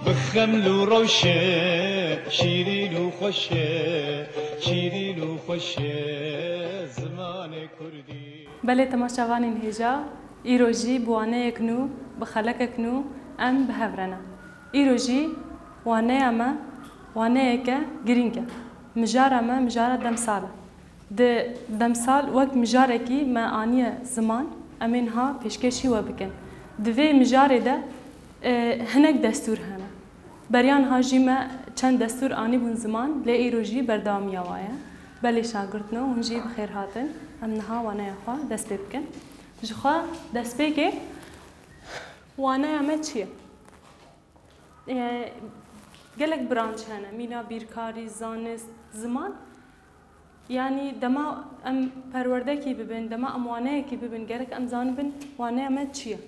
بخمل وروشه شیرین و خوشه شیرین و خوشه زمان کردی. بله تماشاوانین هجا ایروجی بوانه یکنو بخلک کنو ام بهورنا ایروجی وانه اما وانه یک گرینگه مجار اما مجار دمساله دمسال وقت مجاره کی ما آنیه زمان امینها پیشکشی و بکن دوی مجاره ده هنگ دستور هنه بریان هاجی ما چند دستور آنی بون زمان لی ایروجی بردامی آوایه بله شاگردنو هنجی بخیر هاتن ام نها وانه خوا دست بکن جخوا دست بکه وانه امه چیه گلک برانچ هنه مینا بیرکاری زانست زمان یعنی دما ام پرورده کی ببین دما ام وانه کی ببین گرک ام زان بین وانه امه چیه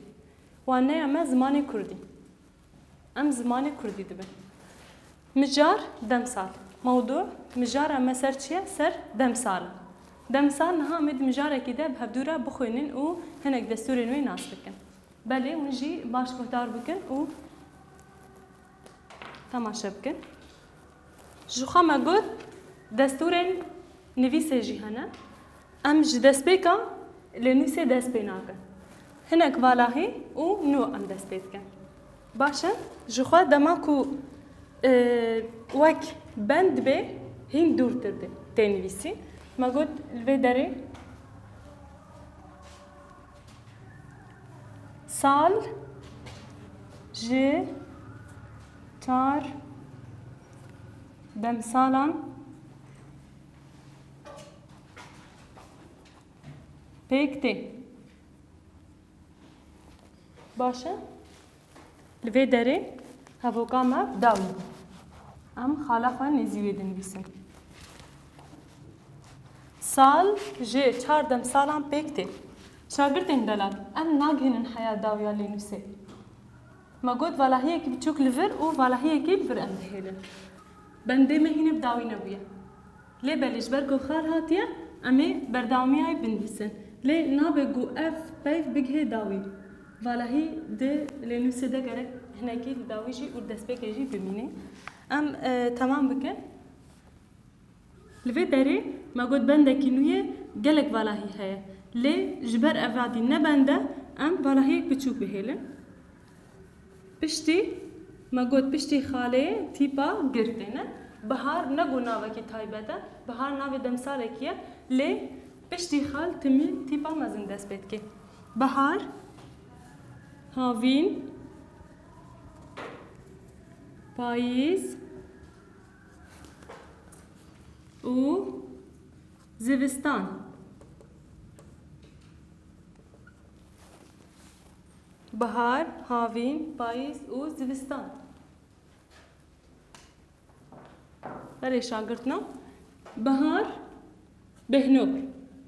وانه امه زمان کردی ام زمان کردی دبن مجار دمسال موضوع مجار امه سر چیه سر دمسال دمسال نها امد مجاره کی ده بهدورا بخوینن و هنک دستورین وی ناس بکن بله ونجی باش گفتار بکن و تماشا بکن جوخا ما گفت دستورین نویسه جی هنه ام جی دست بیکا لنویسه دست بی ناکن هنک والاهی و نو ام دست بید کن باشه جوخا دما کو وک بند به هین دور ترده تنویسی ما گفت الوی داره سال جی چار دمسالان پیکتی باشه لوی داره هفوکا ما داوی ام خالا خواه نزیوی دنویسن سال جه چار دمسالان پیکتی شاگردین دلال ام ناگهنن حیات داویا لینوسه ما قلت والله هي كي بتشوك لفر و والله هي كي لفر ام دهيلن بندي ما هنا بداوي نبويا ليه بلش بركو خال هاتيا امي برداومي هاي بنبسن ليه نابقو اف بيف بيجي داوي والله هي ده لنوسه ده قرك هنا كي داوي جي ودس بيك جي بميني ام تمام بكن لفي داري ما قلت بنده كينويه قالك والله هي ليه جبر افادي نبنده ام والله هي بتشوك بهيلن پشتی ما گفت پشتی خاله تیپا گرته نه بهار نگو ناوه کی تایبته بهار ناوه دمساله کیه لی پشتی خال تمی تیپا مزن دست بید که بهار هاوین پاییز و زوستان بهار، هاوین، پاییز و زمستان. برای شاگردنا بهار بهنوک،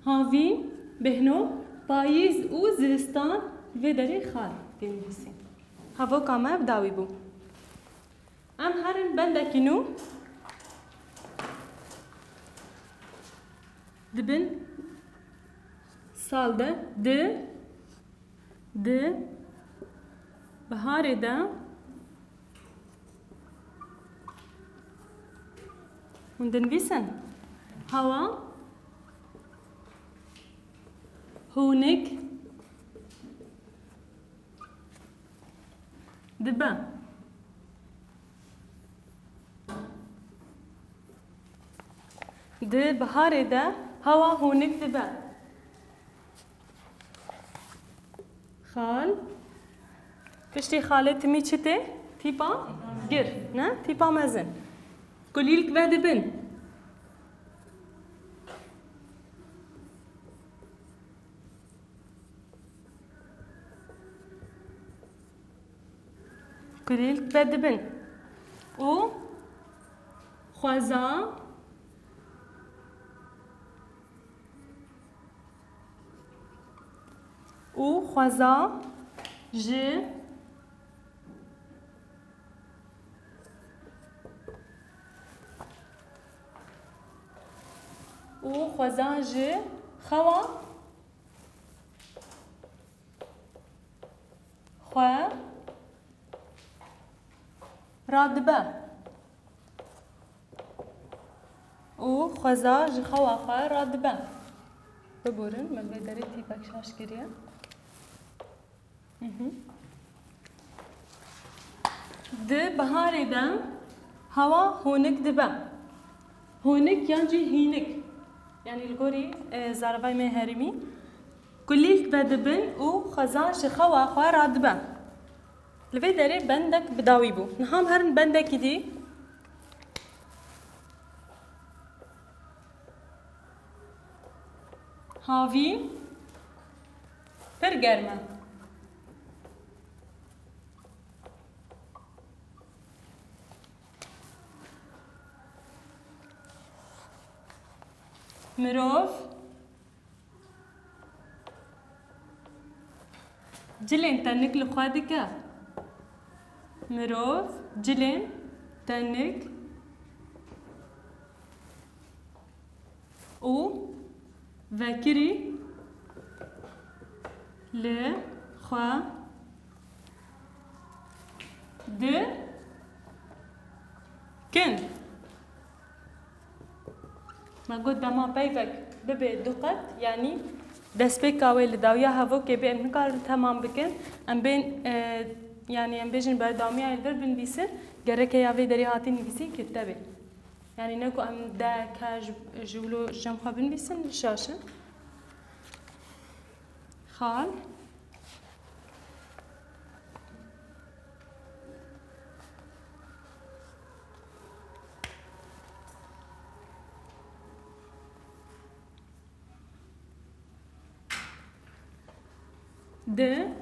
هاوین بهنوک، پاییز و زمستان و دری خال دنیسیم. هوا کامل داوی بو. ام هرن بندکینو دبن سال ده بهار ده هندن ویسن هوا هونك دبا ده بهار ده هوا هونك دبا خال پشتی خاله تمی چته؟ تیپا گر نه؟ تیپا مزن کلیلک بعد بن کلیلک بعد بن او خوازا او خوازا جه او خوازا جه خوا خوا رادبه و خوزا جخوا خواه رادبه ببورن من بداری تیپک شاش گریه ده بهاری ده هوا هونک دبه هونک یعنی هینک یعنی الگوری زاربای مهرمی کلیک بدبن و خزان شخوا خواه رادبه لبی داری بندک بداوی بو نهم هرن بندکی دی هاوی پر گرمه مروف جلين تنك لخوادك مروف جلين تنك و ذاكري ل خوا د كن ما قلت دما بيفك ببي دقت يعني دست به کاوی لداویا هوا که به امکان تمام بکن ام بین یعنی ام بیشن بردامی ایلور بنویسن گره که یاوی دری هاتی نویسی کتابه یعنی نکو ام ده کاج جولو جمع بنویسن شاشه خال ده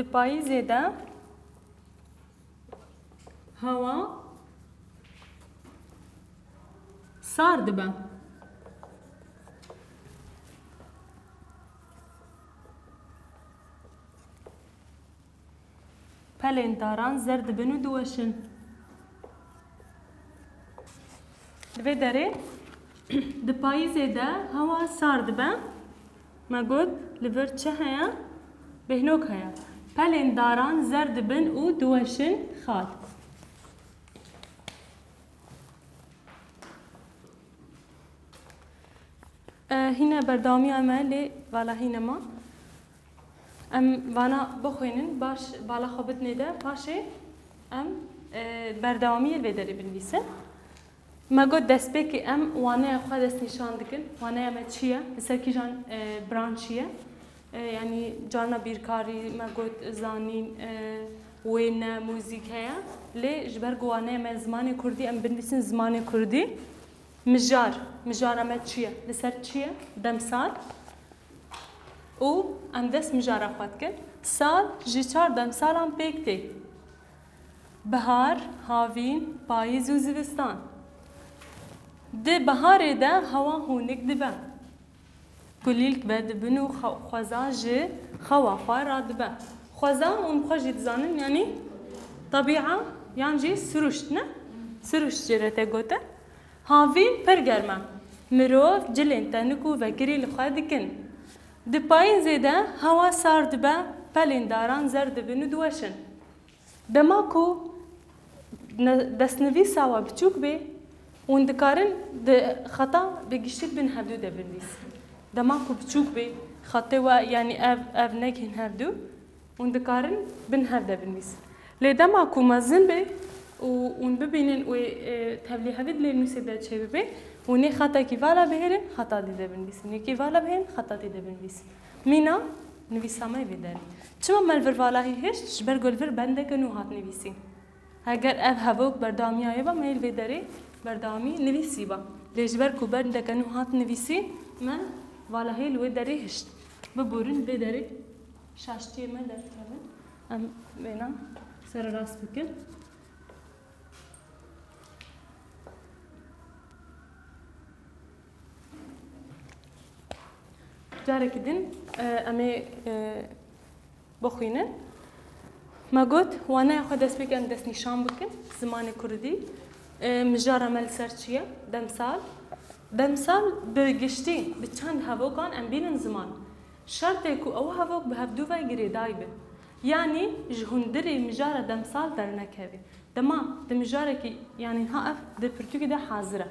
پاییزه ده هوا سارد به پلنداران زرد بنو دوشن دوی داره ده پاییزه ده هوا سارد به ما گود لور چه هیا بهنوک هیا پلنداران زرد بن او دوشن خال هنا بردامی عملی والا هنا ما ام وانا بخوینن باش بالا خوبت نیده باشه ام بردامی الویدری بنویسه ما قد دست به که ام وانه خود دست نشان دکن وانه ام چیه بسر کی جان برانچیه یعنی جانا بیرکاری ما قد زانین وین موزیک هیا لی جبر گوانه ام زمان کردی ام بنویسن زمان کردی مجار ام چیه بسر چیه دمسال او ام دست مجار خود کن سال جیچار دمسال ام پیکتی بهار هاوین پاییز و زمستان ده بهار ده هوا هونک دبه کلیک بد بنو خوازا جه خوا خوار دبه خوازا اون خوشید زانن یعنی طبیعه یعنی جه سروشت نه سروشت جرته گوته هاوین پر گرمه مروف جلین تنکو وکری لخواه دکن ده پایین زیده هوا سار دبه پلنداران زرد بنو دوشن دما کو دستنوی سوا بچوک به اون دکارن د خطا بگشتید بین هفدو دبنویس دما کو بچوک به خطا و یعنی اف نکن هفدو اون دکارن بین هفده بنویس لی دما کو مزن به و اون ببینن و تبلیغ هفید لی نویسیده چه به اونی خطا کی والا بهرن خطا دیده بنویس نیکی والا بهن خطا دیده بنویس مینا نویسامه بیداری چما ملور والا هیچ جبر گلور بنده کنو هات نویسی اگر اف هوک بردامی آیه با میل بیداری بردامی نویسی با لیجبر کو بنده کنو هات نویسی من والا هیل و داری هشت ببورن بیداری شاشتی من در کردن ام بینا سر راست بکن جاره کدین امی بخوینن ما قلت وانا خود دست بکن دست نشان بکن زمان کردی مجار عمل سرچیه دمسال بگشتی به چند هوا کن ام بینن زمان شرطه کو او هاوک به هفدو و گریدای به یعنی جهندری مجاره دمسال در نکوی دما دمجاره کی یعنی ها اف د پرتوکی ده حاضره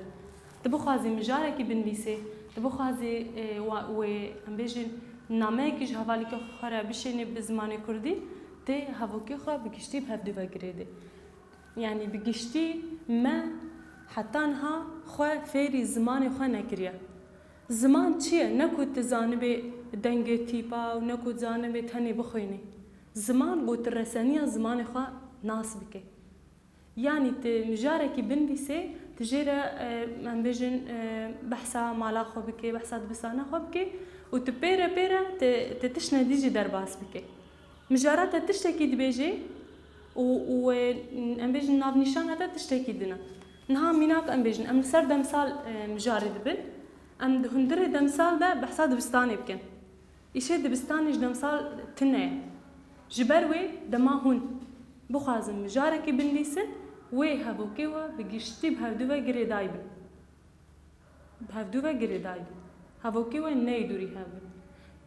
دبو خوازی مجاره کی بنویسه دبو خوازی و ام بیجن نامه کیش حوالی که خراب بشینی به زمان کردی ته هاوکی خراب بگشتی به هفدو و گریده یعنی بگشتی ما حتی ها خو فیری زمان خو نکریه زمان چیه نکوت زانب دنگ تیپا و نکوت زانب تنی بخوینی زمان گوت رسانیه زمان خو ناس بکه یعنی ت مجاره کی بنویسه تجرا من بيجن بحثا مالا خو بكي بحثا دبسانه خو بكي وتبيرا بيرا تتشنا ديجي درباس بكي مجارات تشتكي دبيجي و ام بيجن ناف نشان هذا تشتكي دنا نها ميناك ام بيجن ام سر دمسال مجاري دبل ام هندري دمسال ده بحثا دبستاني بكن ايش دبستاني دمسال تنه جبروي دما هون بخازم مجاركي بنليسن وی هبوکیوا بگشتی بهدوه گریدای بی بهدوه گریدای بی هبوکیوا نیدوری هبن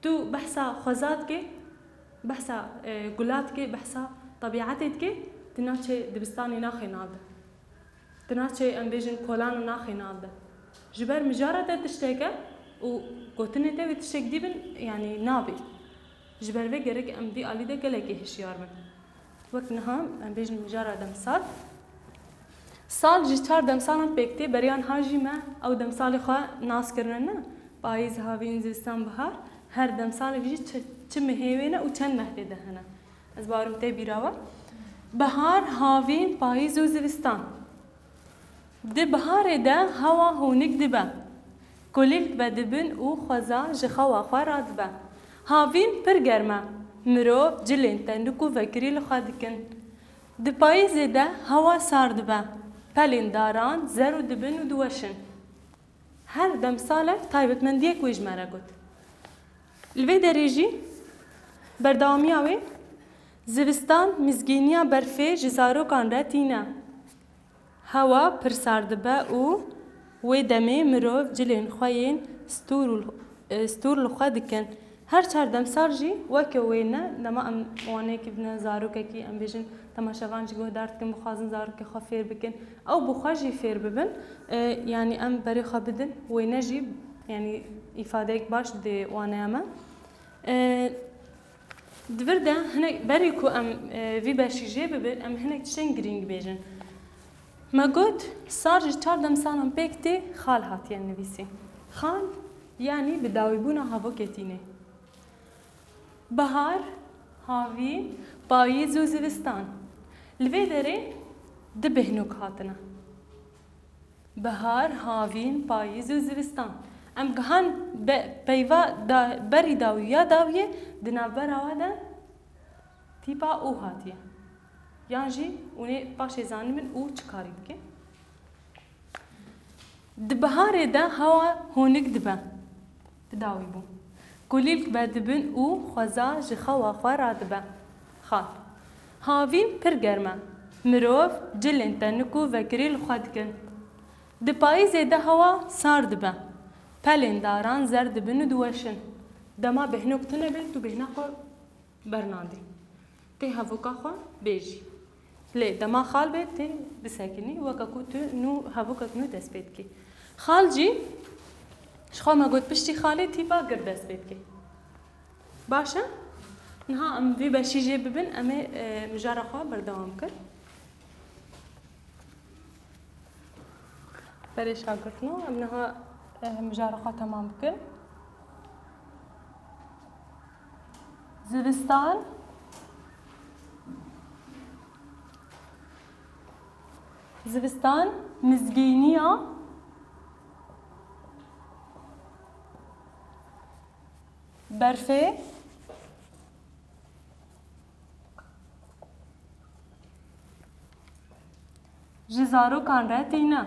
تو بحثا خزات که بحثا گلات که بحثا طبیعتت که تناچه دبستانی ناخی ناده تناچه ام بیجن کولان ناخی ناده جبر مجارد تشتکه و گوتنه تاوی تشتک دیبن یعنی نابی جبر وی گرک ام دی آلی ده گلکی هشیار بن وقت نها ام بیجن مجارد امسال سال جی چار دمسالان پکتی بریان هاجی ما او دمسال خوا ناس کردن نه پاییز هاوین زمستان بهار هر دمسال ویجی چه مهیونه و چند مهده دهنه از بارم تی بیراوا بهار هاوین پاییز و زمستان ده بهار ده هوا هونک دبا کلیک بدبن او خزا جخوا خورا دبا هاوین پر گرمه مرو جلین تندکو وکری لخادکن ده پاییز ده هوا سارد با پلین داران زر و دبن و دوشن هر دمساله تایبت من دیک ویج مرا گود الوی دریجی بردامی آوی زوستان مزگینیا برفه جزارو کان را تینا هوا پر سارد با او وی دمی مروف جلین خوین ستور لخوا دکن هر چهار دمسال جی وکوینه نما ام وانه کی بنا زارو کی ام بیجن تماشاوان جی گهدارت کن بخوازن زارو کی خفیر بکن او بخواجی فیر ببن یعنی ام بری خبدن وینه جی یعنی ifade باش دی وانه اما دورده هنه بری کو ام وی باشی جی ببن ام هنه تشن گرینگ بیجن ما گود سار جی چهار دمسال ام پکتی خال هاتیه نویسی خال یعنی بداوی بونا هوا کتینه بهار هاوین پاییز و زمستان لوی داره ده بهنوک هاتنه بهار هاوین پاییز و زمستان ام گهان پیوا بری داویه داویه دنابر آواده تیپا او هاتیه یعنی اونه پاشه زانی من او چکاری بکن ده بهار ده هوا هونک دبه داوی بو کلیک بدبن او خزا جخوا خورا دبه خال هاوین پر گرمه مروف جلن تنکو وکریل خود کن ده پاییز ده هوا سار دبه پلین داران زرد بن دوشن دما بهنوک تنه بین تو بهنا خو برنادی تی هفوکا خو بیجی لی دما خال بید تی بسکنی وکا کو تو نو هفوکا نو دست بید کی خال جی شخوا ما گوت پشتی خالی تیپا گردست بید که باشه نها ام وی باشی جی ببین امی مجاره خواه بردوام کرد برش ها گرتنو ام نها مجاره خواه تمام کرد زوستان زوستان مزگینیا برفه جزارو کان را تینا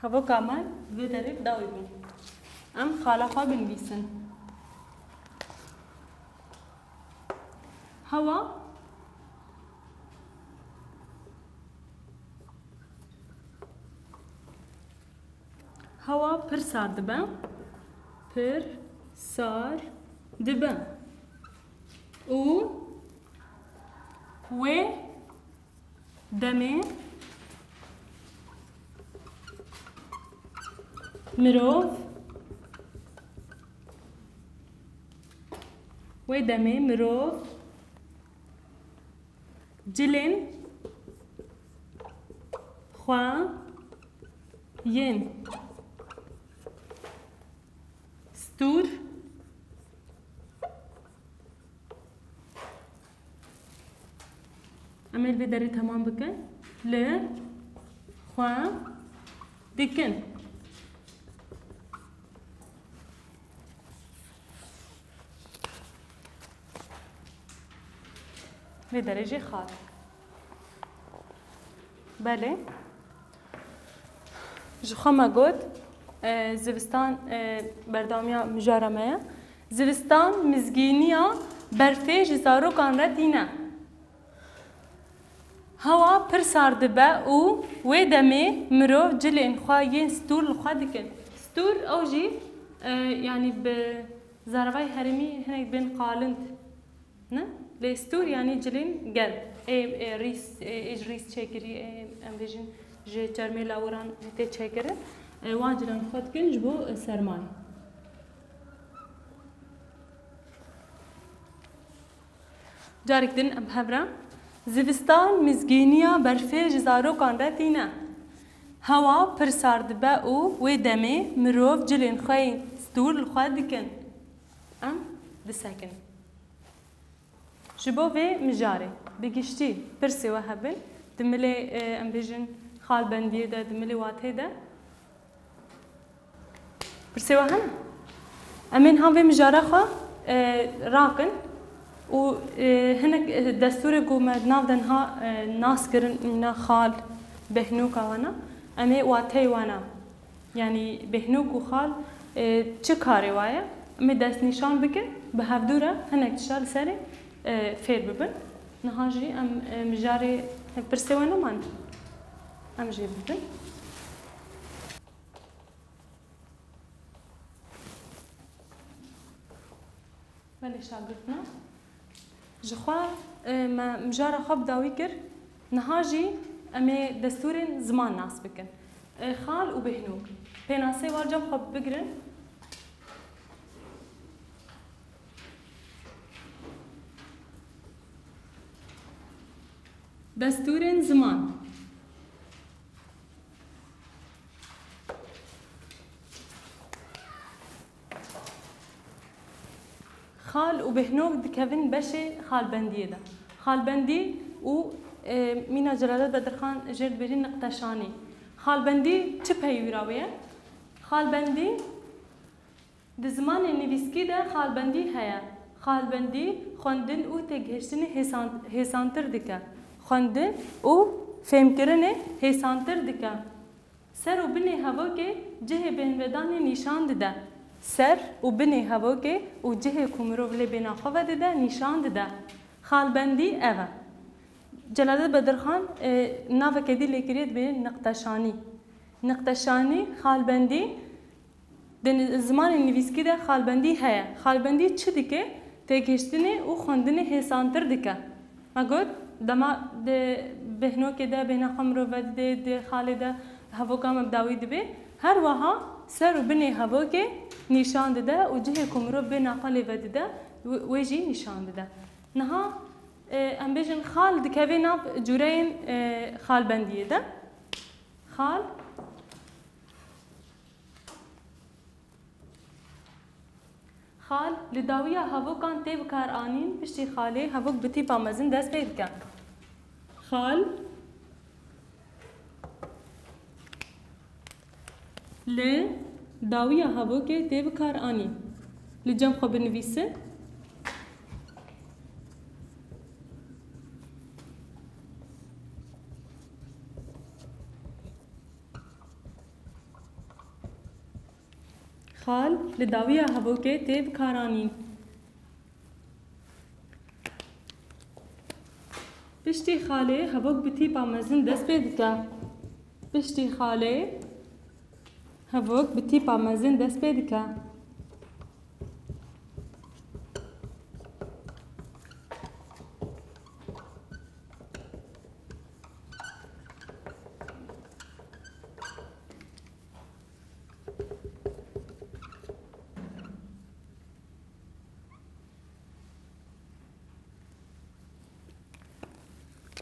هوا کامل وی دریب داوی بون ام خالا خواه بنویسن هوا هوا پر سار دبه پر سار دبه و دمه مروف دمه مروف جلن خوا ين ستور عمل بدري تمام بكن ل خوا دكن بدرجة خال بله جخما قد زوستان بردامیا مجارمه زوستان مزگینیا برفه جزارو کان ردینه هوا پر ساردبه و دمه مروف جلین خواهین ستور لخوا دکن ستور او جی يعني بزاروای هرمی هنگ بین قالند نه لستور يعني جلين قل ريس ريس تشكري ام فيجن جي ترمي لاوران هتي تشكر واجران خد كن جبو سرماي جارك دن ام هبرا زوستان مزگینیا برفه جزارو کان رتینه هوا پر ساردبه و دمه مروف جلين خواه ستور لخواه دکن ام دسکن جبو في مجاري بقشتي برسي وهبل دملي ام بيجن خال بندي ده دملي واتي ده برسي وهن امين هم في مجاري خا راقن و هناك دستوري قومة نافدنها ناس كرن من خال بهنوك وانا امي واتي وانا يعني بهنوك وخال تشكاري وايا امي دست نشان بكن بهفدورة هناك تشال سري فير ببن نهاجي ام مجاري برسوانا مان ام جي ببن بلي شاقتنا جخوا ما مجارة خب داوي كر نهاجي امي دستورين زمان ناس بكن خال وبهنوك بيناسي والجم خب بقرن دستورين زمان خال وبهنوك دكافين بشي خال بندي ده خال بندي و مينا جلالات بدرخان جرد برين نقطشاني خال بندي تبهي وراوية خال بندي دزمان النفسكي ده خال بندي هيا خال بندي خوندن و تجهشتني هيسانتر دكا خوندن و فهمکرنه هیسانتر دکه سر و بنی هوا که جه بهنودان نشان داده سر و بنی هوا که و جه کمرو ولی بنا خواه داده نشان داده خالبندی اوه جلالت بدرخان ناو کدی لیکرید به نقطشانی خالبندی دن زمان نویسکی ده خالبندی هیا خالبندی چه دکه تگشتنی و خوندنی هیسانتر دکه مگود دما ده بهنو که ده بهنا خمرو و ده خاله ده هوا کام بداوی دبی هر وها سر و بنی هوا که نشان ده و جه کمرو بنا خاله و ده ویجی نشان ده نها ام بیشن خال دکوی ناب جورین خال بندیه ده خال خال لداویه هوا کان تیب کار آنین پشتی خاله هوا بتی پامزن دست پید کن خال ل داویه هوا که تیب کار آنین لجم خو بنویسه خال لداویه هوا که تیب کارانین پشتی خاله هەڤۆک بتیپا مەزن دەست پێ دکە. پشتی خاله هەڤۆک بتیپا مەزن دەست پێ دکە.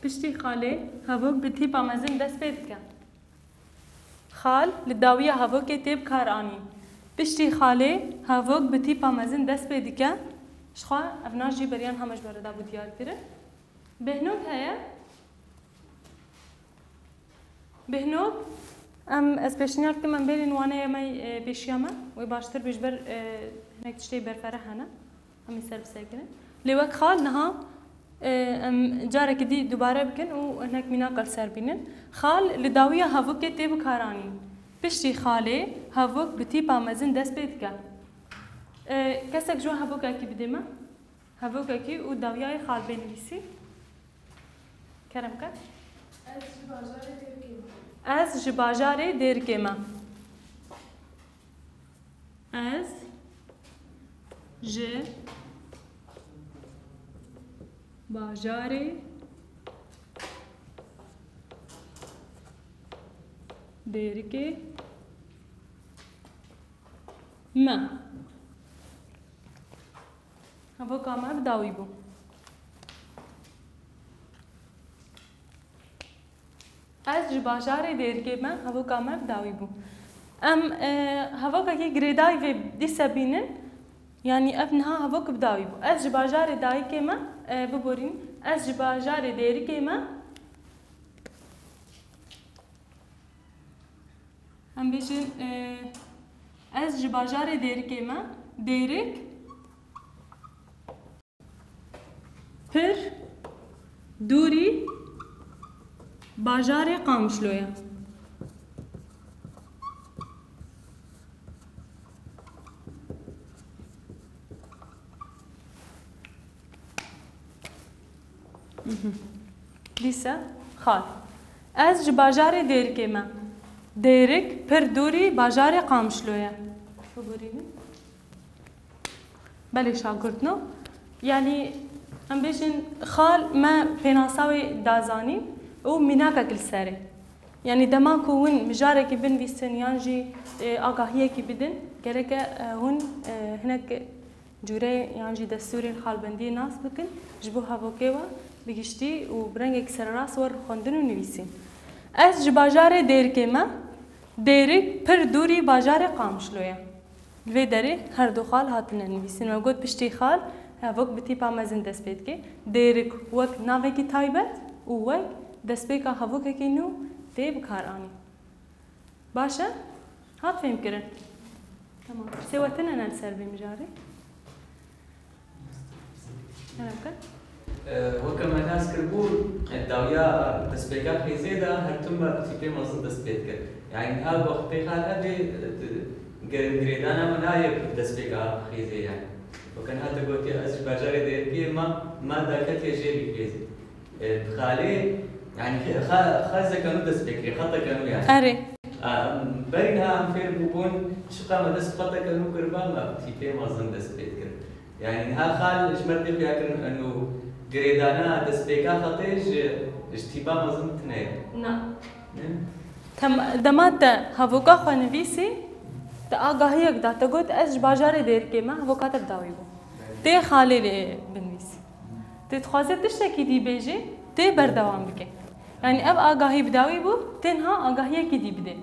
پشتی خاله هەڤۆک بتیپا مەزن دەست پێ دکە. خال li dawiya hevokê tê bikaranîn. Piştî xalê hevok bi tîpa mezin dest pê dike. Ji xwe ev nav jî beriyan heme ji we re dabû diyarkirin. Bêhnok heye. Bêhnok ez pêşniyar dikim em bêrîn waneyê me pêşiya me wê baştir bê ji ber hinek tiştê berfere hene. Em ê ser bi ser kirin. Lê wek xal niha em carekî dî dubare bikin û hinek mînaka li ser bînin. Xal li dawiya hevokê tê bikaranîn. Piştî xalê hevok bi tîpa mezin dest pê dike. Kesek ji wan hevokekî bide me. Hevokekî û dawiyayê xal bênivîsî. Kerem ke? Ez ji bajarê Dêrikê me. Ez ji bajarê Dêrikê me. Hevoka me bi dawî bû. Ez ji bajarê Dêrikê me hevoka me bi dawî bû. Em hevokekî girêdayî vê dîse bînin. Yani ev niha hevok bi dawî bû. Ez ji bajarê dayîkê me biborîn. Ez ji bajarê Dêrikê me em bêjin ez ji bajarê Dêrikê me Dêrik pir dûrî bajarê Qamişlo ye. Dîse xal. Ez ji bajarê Dêrikê me Dêrik pir dûrî bajarê Qamişlo ye. Biborînin. Belê şagirtino. Yani em bêjin xal me pênasa wê dazanîn û mînakek li serê. Yani dema ku hûn mijarekî binivîsin yan jî agahiyekî bidin gereke hûn hinek cûreyê yan jî destûrên xalbendiyê nas bikin ji bo hevokê we bigiştî û bi rengekî sererast wer xwendin û nivîsîn. Ez ji bajarê Dêrikê me Dêrik pir dûrî bajarê Qamişlo ye. Li vê derê her du xal hatine nivîsîn. Me got piştî xal hevok bi tîpa mezin dest pê dike. Dêrik wek navekî taybet û wek destpêka hevokekî nû tê bikaranîn. Baş e? Hat fêm kirin. Tamam. Sê we tune ne li ser vê mijarê? وەکە مەناس کردبوو داویا دەستپێکا خێزێدا هەرتومە تیپێ مەزن دەست پێت کرد. یعنی ها وەختێ خال هەبێ گرێدانەمە نایە دەستپێکا خێزێ یعنی. وەکەن هاتە گوتی ئەز باجارێ دێرکێ ماداکە تێژێری خێزێ. خالێ یعنی خەزەکەن و دەستپێکرێ خەتەکەن و یعنی. ئەرێ. بەرینها ئەم فێر بوون شقامە دەست خەتەکەن و کردبامە تیپێ مەزن دەست پێت کرد. یعنی ها خال ژمەردی خیاکردن ئەنو گرێدانە دەستپێکا خەتێژ تیپا مەزن تنەیە. نا. دەما te hevoka xwe nivîsî te agahiyek da te got ez ji bajarê Dêrikê me hevoka te bi dawî bû. Tê xalê lê binivîsî. Tê dixwaze tiştekî dî bêjê tê berdewam bike. Yani ev agahî bi dawî bû tê niha agahiyekî dî bide.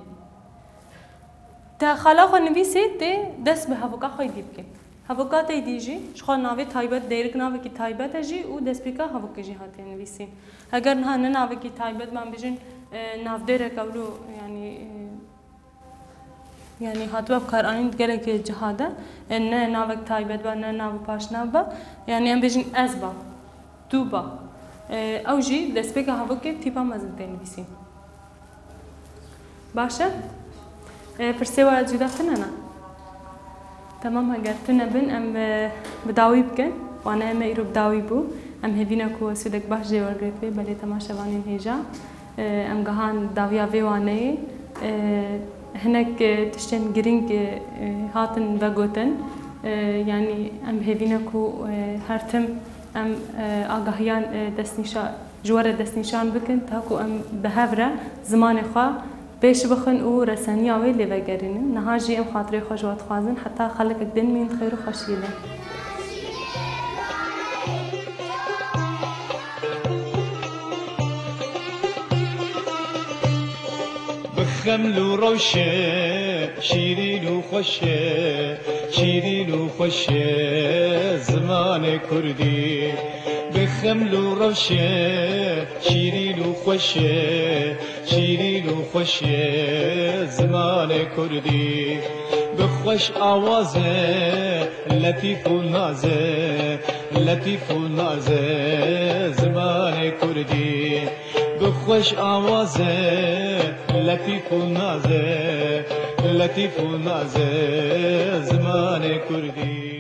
Te xala xwe nivîsî tê dest bi hevoka xwe dî bike. Hevoka tê dî jî ji xwe navê taybet Dêrik navekî taybet e jî û destpêka hevokê jî hatiye nivîsîn. Heger niha ne navekî taybet me bêjin navdêrek ewlo yani hatiye bikaranîn gelekî ciha de ne navek taybet be ne nav paşnav be yani em bêjin ez ba tu ba ew jî destpêka hevokê tîpa mezin tê nivîsîn. Baş e? Pirsê we cîda tune ne? Tamam heger tune bin em bi dawî bikin wane em ê îro bi dawî bû ام هیوینا کو سودک باش جوار گرفته بله تماشا وانین هیجا ام گهان داویا ویوانه هناك تشتن جرينج هاتن بقوتن يعني ام هيفينكو هرتم ام آگاهیان دستنیشان جوار دستنیشان بکن تاکو ام بهفره زمان خوا پیش بخن و رسانیا وی لیوگرین نهاجی ام خاطر خوشوات خوازن حتی خلق دن من خیر و خوشیله خمل وروشة شيرين وخشة شيرين وخشة زمان كردي بخمل وروشة شيرين وخشة شيرين وخشة زمان كردي بخوش آوازه لطيف ونازه لطيف ونازه زمان كردي بخوش آوازه لطيف ونازه لطيف ونازه زمان كردي